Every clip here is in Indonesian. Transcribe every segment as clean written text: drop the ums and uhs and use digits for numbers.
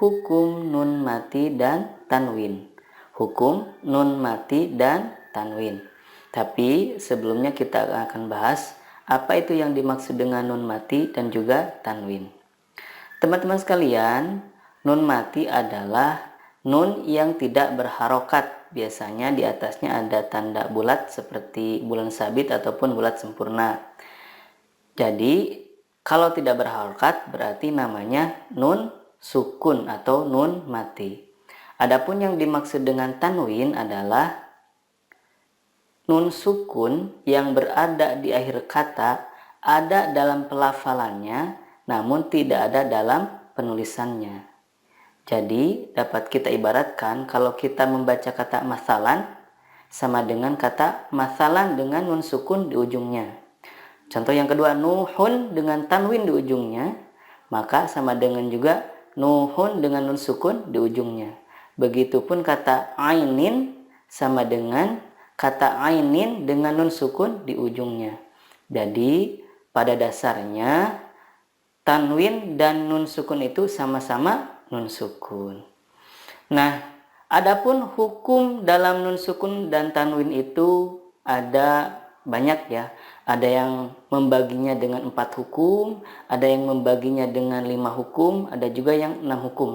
hukum nun mati dan tanwin. Hukum nun mati dan tanwin. Tapi sebelumnya kita akan bahas apa itu yang dimaksud dengan nun mati dan juga tanwin. Teman-teman sekalian, nun mati adalah nun yang tidak berharokat. Biasanya di atasnya ada tanda bulat seperti bulan sabit ataupun bulat sempurna. Jadi kalau tidak berharokat berarti namanya nun sukun atau nun mati. Adapun yang dimaksud dengan tanwin adalah nun sukun yang berada di akhir kata, ada dalam pelafalannya namun tidak ada dalam penulisannya. Jadi dapat kita ibaratkan kalau kita membaca kata masalan sama dengan kata masalan dengan nun sukun di ujungnya. Contoh yang kedua, nuhun dengan tanwin di ujungnya, maka sama dengan juga nuhun dengan nun sukun di ujungnya. Begitupun kata ainin sama dengan kata ainin dengan nun sukun di ujungnya. Jadi pada dasarnya tanwin dan nun sukun itu sama-sama nun sukun. Nah, adapun hukum dalam nun sukun dan tanwin itu ada banyak ya. Ada yang membaginya dengan 4 hukum, ada yang membaginya dengan 5 hukum, ada juga yang 6 hukum.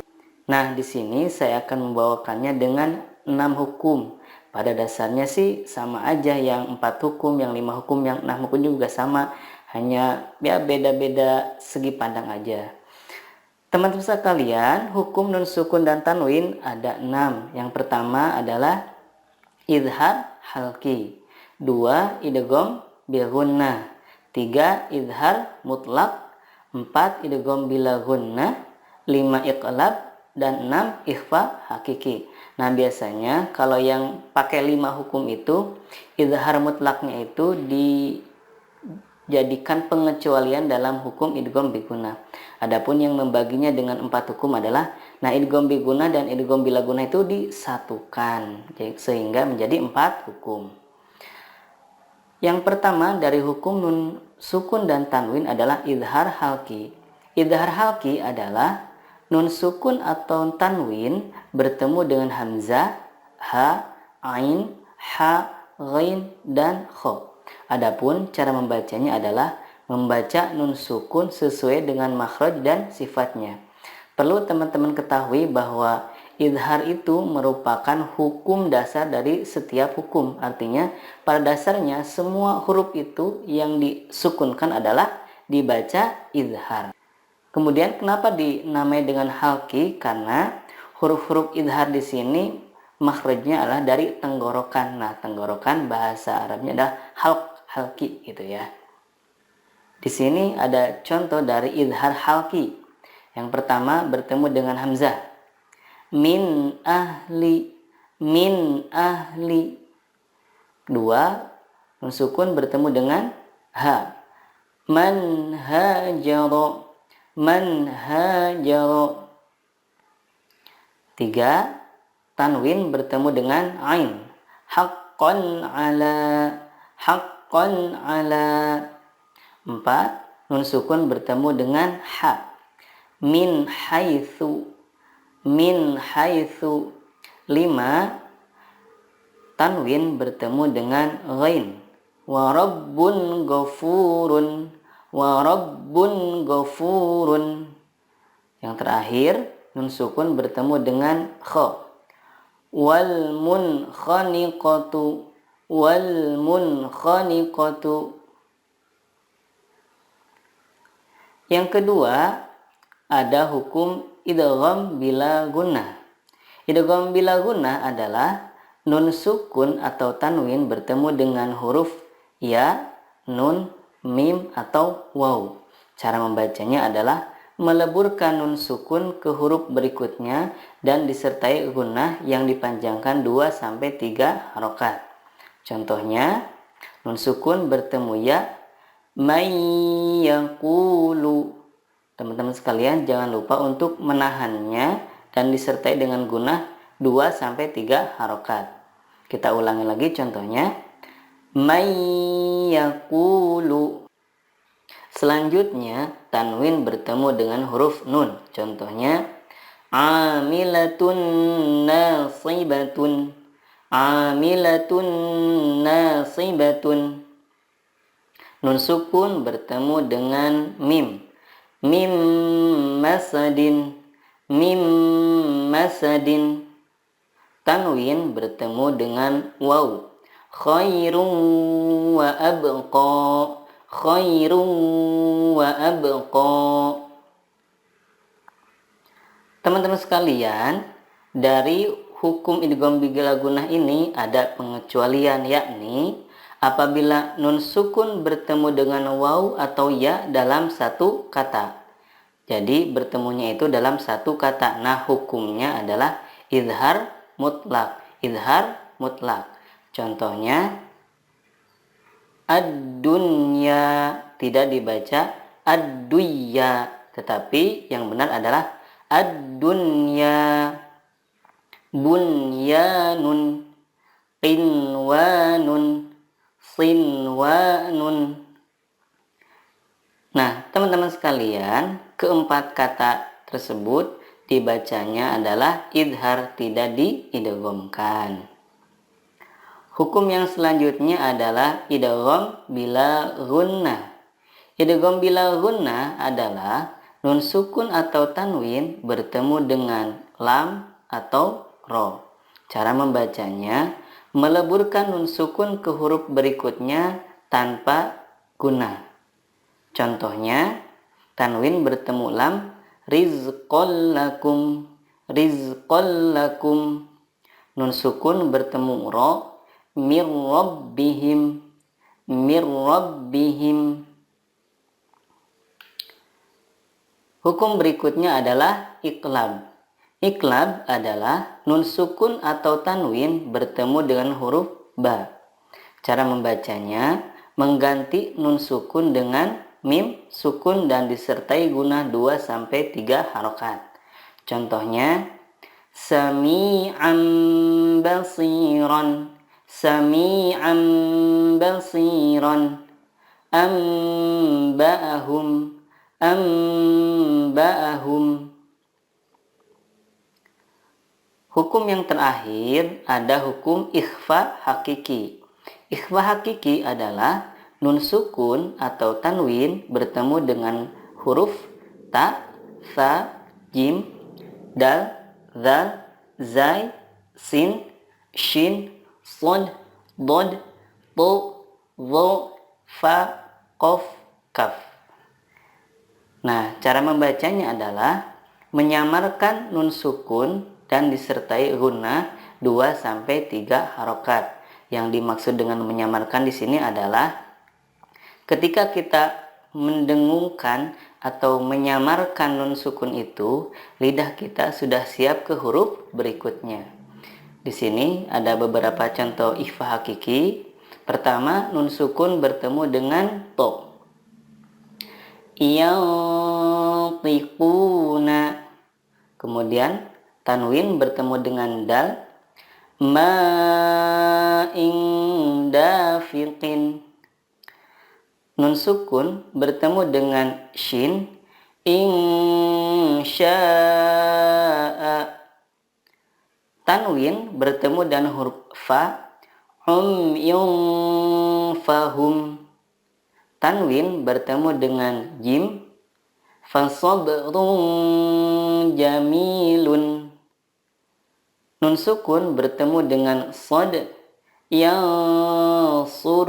Nah, di sini saya akan membawakannya dengan 6 hukum. Pada dasarnya sih sama aja, yang 4 hukum, yang 5 hukum, yang 6 hukum juga sama. Hanya ya beda-beda segi pandang aja. Teman-teman sekalian, hukum nun sukun dan tanwin ada 6. Yang pertama adalah idhar halki, 2 idgham bil gunnah, 3 idhar mutlak, 4 idgham bila gunnah, 5 iqlab, dan 6 ikhfa hakiki. Nah, biasanya kalau yang pakai 5 hukum itu idhar mutlaknya itu dijadikan pengecualian dalam hukum idgham bi gunnah. Adapun yang membaginya dengan 4 hukum adalah idgham bi gunnah dan idgham bila gunnah itu disatukan sehingga menjadi 4 hukum. Yang pertama dari hukum nun sukun dan tanwin adalah idhar halki. Idhar halki adalah nun sukun atau tanwin bertemu dengan hamzah, ha, ain, ha, ghain, dan kho. Adapun cara membacanya adalah membaca nun sukun sesuai dengan makhraj dan sifatnya. Perlu teman-teman ketahui bahwa idhar itu merupakan hukum dasar dari setiap hukum. Artinya pada dasarnya semua huruf itu yang disukunkan adalah dibaca idhar. Kemudian kenapa dinamai dengan halki? Karena huruf-huruf idhar di sini makhrajnya adalah dari tenggorokan. Nah, tenggorokan bahasa Arabnya adalah halki gitu ya. Di sini ada contoh dari idhar halki. Yang pertama bertemu dengan hamzah. Min ahli, min ahli. 2 nun sukun bertemu dengan ha. Man hajaro, man hajaro. 3 tanwin bertemu dengan ain. Haqqan ala, haqqan ala. 4 nun sukun bertemu dengan ha. Min haitsu, min haitsu. 5 tanwin bertemu dengan ghain. Wa rabbun ghafurun, wa rabbun ghafurun. Yang terakhir nun sukun bertemu dengan kha. Wal munkhaniqatu, wal munkhaniqatu. Yang kedua ada hukum idgham bila gunnah. Idgham bila gunnah adalah nun sukun atau tanwin bertemu dengan huruf ya, nun, mim, atau waw. Cara membacanya adalah meleburkan nun sukun ke huruf berikutnya dan disertai gunnah yang dipanjangkan 2-3 harokat. Contohnya nun sukun bertemu ya, may yaqulu. Teman-teman sekalian jangan lupa untuk menahannya dan disertai dengan gunnah 2-3 harokat. Kita ulangi lagi contohnya. May yaqulu. Selanjutnya tanwin bertemu dengan huruf nun. Contohnya amilatun nasibatun, amilatun nasibatun. Nun sukun bertemu dengan mim, mim masadin, mim masadin. Tanwin bertemu dengan waw, khairun wa abqa, khairun wa abqa. Teman-teman sekalian, dari hukum idgham bigila gunnah ini ada pengecualian, yakni apabila nun sukun bertemu dengan waw atau ya dalam satu kata. Jadi bertemunya itu dalam satu kata. Nah, hukumnya adalah idhar mutlak, idhar mutlak. Contohnya ad-dunya, tidak dibaca ad-duyya, tetapi yang benar adalah ad-dunya. Bunyanun, qinwanun, sinwanun. Nah, teman-teman sekalian, keempat kata tersebut dibacanya adalah idhar, tidak diidghamkan. Hukum yang selanjutnya adalah idgham bila gunnah. Idgham bila gunnah adalah nun sukun atau tanwin bertemu dengan lam atau ro. Cara membacanya, meleburkan nun sukun ke huruf berikutnya tanpa gunnah. Contohnya, tanwin bertemu lam, rizqal lakum, rizqal lakum. Nun sukun bertemu ro, mir rabbihim, mir rabbihim. Hukum berikutnya adalah iqlab. Iqlab adalah nun sukun atau tanwin bertemu dengan huruf ba. Cara membacanya, mengganti nun sukun dengan mim sukun dan disertai guna 2-3 harokat. Contohnya, sami'an basiran, sami'an basiran. Amba'ahum, amba'ahum. Hukum yang terakhir ada hukum ikhfa hakiki. Ikhfa hakiki adalah nun sukun atau tanwin bertemu dengan huruf ta, sa, jim, dal, zal, zai, sin, shin, sod, dod, to, zo, fa, qaf, kaf. Nah, cara membacanya adalah menyamarkan nun sukun dan disertai gunnah 2-3 harokat. Yang dimaksud dengan menyamarkan di sini adalah ketika kita mendengungkan atau menyamarkan nun sukun itu, lidah kita sudah siap ke huruf berikutnya. Di sini ada beberapa contoh ikhfa hakiki. Pertama, nun sukun bertemu dengan to. Yantiquna. Kemudian tanwin bertemu dengan dal, ma'in dafiqin. Nun sukun bertemu dengan shin, insya'a. Tanwin bertemu dengan huruf fa, fahum. Tanwin bertemu dengan jim, fasabrun jamilun. Nun sukun bertemu dengan sod, yansurukum.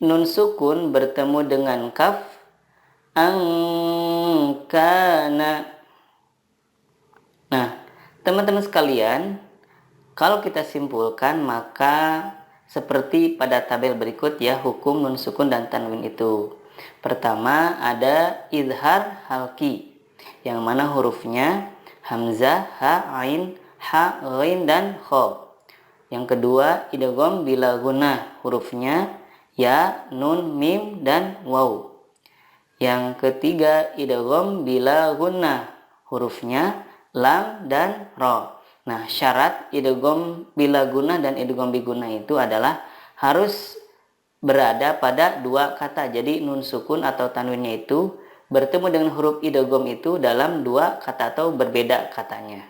Nun sukun bertemu dengan kaf, angkana. Nah, teman-teman sekalian, kalau kita simpulkan maka seperti pada tabel berikut ya, hukum nun sukun dan tanwin itu. Pertama ada idhar halki, yang mana hurufnya hamzah, ha, ain, ha, ghain, dan kho. Yang kedua idgham bila gunnah, hurufnya ya, nun, mim, dan waw. Yang ketiga idgham bila gunnah, hurufnya lam dan ro. Nah, syarat idgham bila gunnah dan idgham bi gunnah itu adalah harus berada pada dua kata. Jadi nun sukun atau tanwinnya itu bertemu dengan huruf idgham itu dalam dua kata atau berbeda katanya.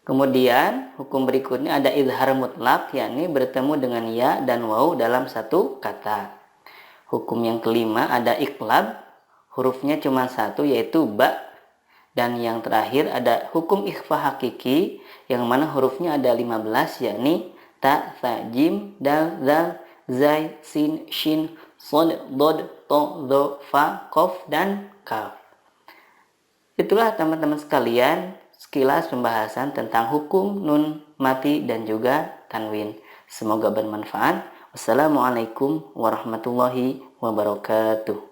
Kemudian hukum berikutnya ada izhar mutlak, yakni bertemu dengan ya dan waw dalam satu kata. Hukum yang kelima ada iqlab, hurufnya cuma satu yaitu ba. Dan yang terakhir ada hukum ikhfa hakiki, yang mana hurufnya ada 15, yakni ta, tha, jim, dal, zal, zai, sin, shin, sod, dod, to, do, fa, kof, dan kaf. Itulah teman-teman sekalian sekilas pembahasan tentang hukum nun mati dan juga tanwin. Semoga bermanfaat. Wassalamualaikum warahmatullahi wabarakatuh.